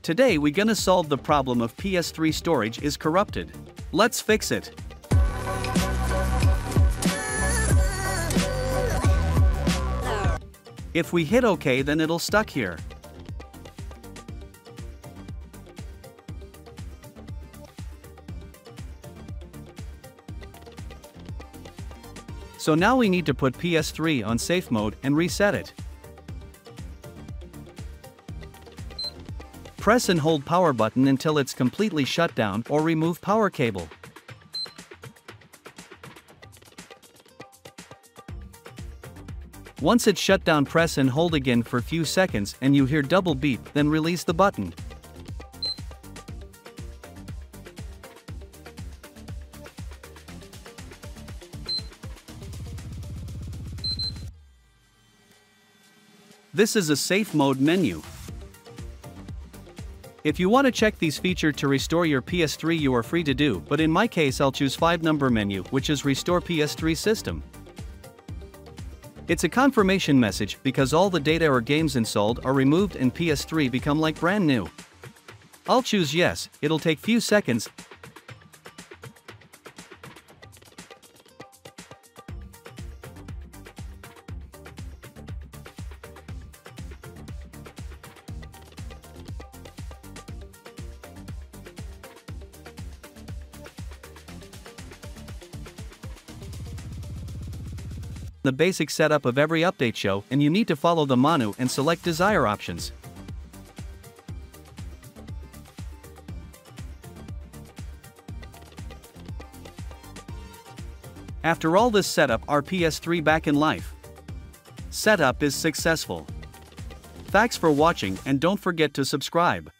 Today we gonna solve the problem of PS3 storage is corrupted. Let's fix it. If we hit OK, then it'll stuck here. So now we need to put PS3 on safe mode and reset it. Press and hold power button until it's completely shut down or remove power cable. Once it's shut down, press and hold again for a few seconds and you hear double beep, then release the button. This is a safe mode menu. If you want to check these features to restore your PS3, you are free to do, but in my case I'll choose 5 number menu, which is Restore PS3 System. It's a confirmation message because all the data or games installed are removed and PS3 become like brand new. I'll choose yes, it'll take few seconds. The basic setup of every update show, and you need to follow the menu and select desired options. After all this setup, our PS3 back in life. Setup is successful. Thanks for watching and don't forget to subscribe.